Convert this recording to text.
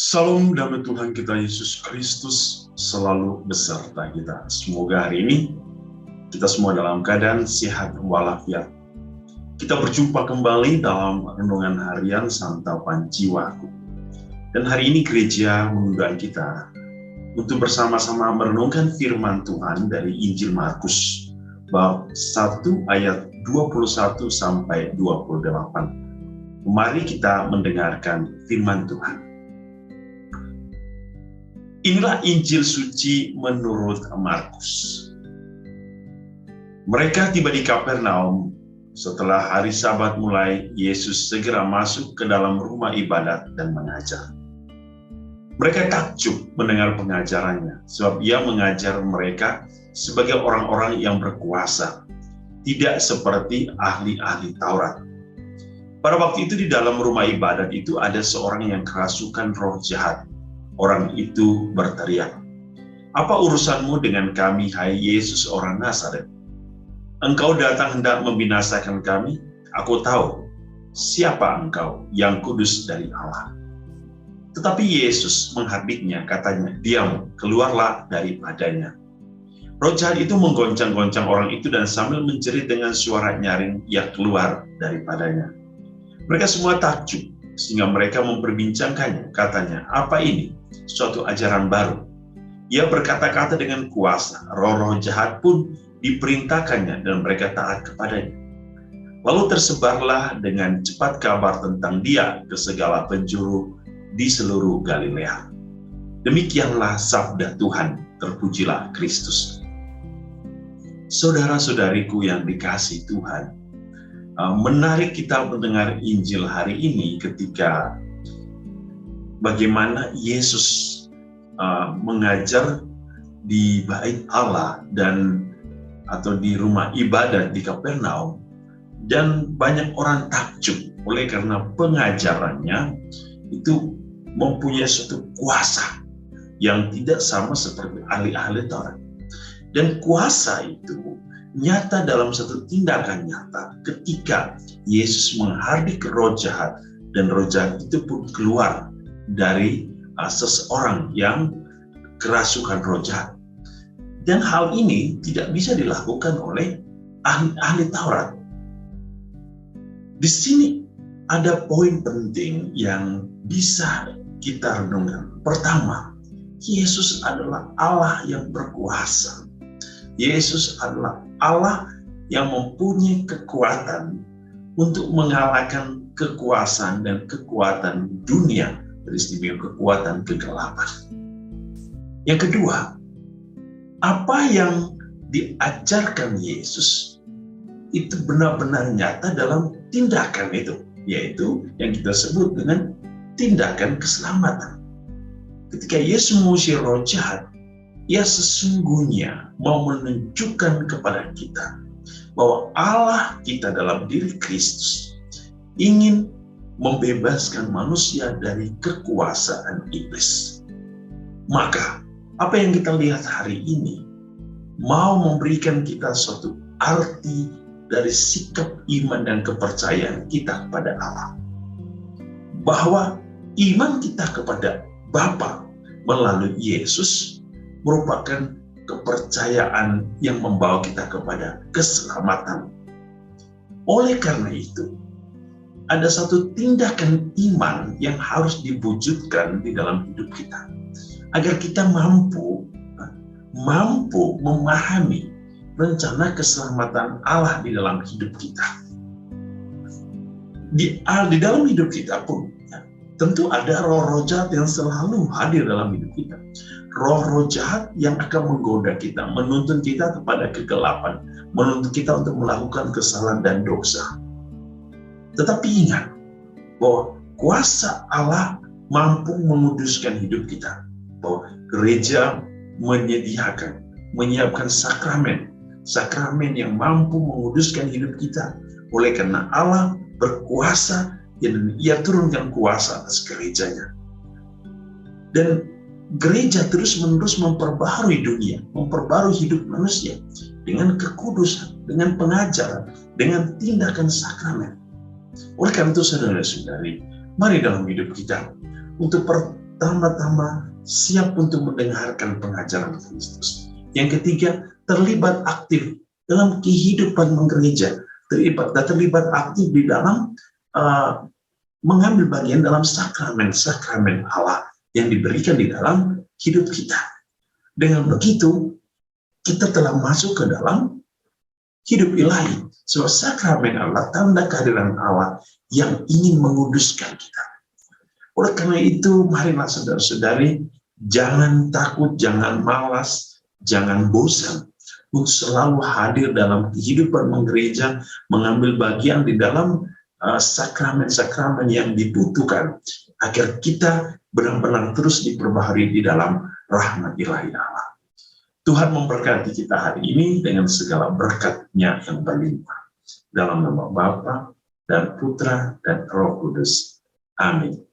Salam damai Tuhan kita Yesus Kristus selalu beserta kita. Semoga hari ini kita semua dalam keadaan sehat walafiat. Kita berjumpa kembali dalam renungan harian Santapan Jiwaku. Dan hari ini gereja mengundang kita untuk bersama-sama merenungkan firman Tuhan dari Injil Markus bab 1 ayat 21 sampai 28. Mari kita mendengarkan firman Tuhan. Inilah Injil suci menurut Markus. Mereka tiba di Kapernaum. Setelah hari Sabat mulai, Yesus segera masuk ke dalam rumah ibadat dan mengajar. Mereka takjub mendengar pengajarannya, sebab ia mengajar mereka sebagai orang-orang yang berkuasa, tidak seperti ahli-ahli Taurat. Pada waktu itu di dalam rumah ibadat itu ada seorang yang kerasukan roh jahat. Orang itu berteriak, "Apa urusanmu dengan kami, hai Yesus orang Nazaret? Engkau datang hendak membinasakan kami? Aku tahu siapa engkau, yang kudus dari Allah." Tetapi Yesus mengharbiknya, katanya, "Diam, keluarlah daripadanya." Roh jahat itu menggoncang-goncang orang itu dan sambil menjerit dengan suara nyaring, ia keluar daripadanya. Mereka semua takjub, sehingga mereka memperbincangkannya. Katanya, "Apa ini? Suatu ajaran baru. Ia berkata-kata dengan kuasa, roh-roh jahat pun diperintahkannya dan mereka taat kepadanya." Lalu tersebarlah dengan cepat kabar tentang dia ke segala penjuru di seluruh Galilea. Demikianlah sabda Tuhan, terpujilah Kristus. Saudara-saudariku yang dikasihi Tuhan, menarik kita mendengar Injil hari ini ketika bagaimana Yesus mengajar di bait Allah atau di rumah ibadat di Kapernaum, dan banyak orang takjub oleh karena pengajarannya itu mempunyai suatu kuasa yang tidak sama seperti ahli-ahli Taurat. Dan kuasa itu nyata dalam satu tindakan nyata ketika Yesus menghardik roh jahat, dan roh jahat itu pun keluar dari seseorang yang kerasukan roh jahat. Dan hal ini tidak bisa dilakukan oleh ahli Taurat. Di sini ada poin penting yang bisa kita renungkan. Pertama, Yesus adalah Allah yang berkuasa. Yesus adalah Allah yang mempunyai kekuatan untuk mengalahkan kekuasaan dan kekuatan dunia, beristimewa kekuatan kegelapan. Yang kedua, apa yang diajarkan Yesus itu benar-benar nyata dalam tindakan itu, yaitu yang kita sebut dengan tindakan keselamatan. Ketika Yesus mengusir roh jahat, ia sesungguhnya mau menunjukkan kepada kita bahwa Allah kita dalam diri Kristus ingin membebaskan manusia dari kekuasaan iblis. Maka, apa yang kita lihat hari ini mau memberikan kita suatu arti dari sikap iman dan kepercayaan kita kepada Allah. Bahwa iman kita kepada Bapa melalui Yesus merupakan kepercayaan yang membawa kita kepada keselamatan. Oleh karena itu, ada satu tindakan iman yang harus diwujudkan di dalam hidup kita, agar kita mampu memahami rencana keselamatan Allah di dalam hidup kita. Di dalam hidup kita pun, tentu ada roh-roh jahat yang selalu hadir dalam hidup kita. Roh-roh jahat yang akan menggoda kita, menuntun kita kepada kegelapan, menuntun kita untuk melakukan kesalahan dan dosa. Tetapi ingat bahwa kuasa Allah mampu menguduskan hidup kita. Bahwa gereja menyiapkan sakramen yang mampu menguduskan hidup kita. Oleh karena Allah berkuasa, dan ia turunkan kuasa atas gerejanya. Dan gereja terus-menerus memperbarui dunia, memperbarui hidup manusia dengan kekudusan, dengan pengajaran, dengan tindakan sakramen. Oleh karena itu, saudara-saudari, mari dalam hidup kita untuk pertama-tama siap untuk mendengarkan pengajaran Kristus. Yang ketiga, terlibat aktif dalam kehidupan menggereja, terlibat aktif di dalam mengambil bagian dalam sakramen-sakramen Allah yang diberikan di dalam hidup kita. Dengan begitu, kita telah masuk ke dalam hidup ilahi. Sebab sakramen Allah, tanda kehadiran Allah yang ingin menguduskan kita. Oleh karena itu, marilah saudara-saudari, jangan takut, jangan malas, jangan bosan untuk selalu hadir dalam kehidupan menggereja, mengambil bagian di dalam sakramen-sakramen yang dibutuhkan agar kita benar-benar terus diperbaharui di dalam rahmat ilahi Allah. Tuhan memberkati kita hari ini dengan segala berkat-Nya yang berlimpah. Dalam nama Bapa dan Putra dan Roh Kudus. Amin.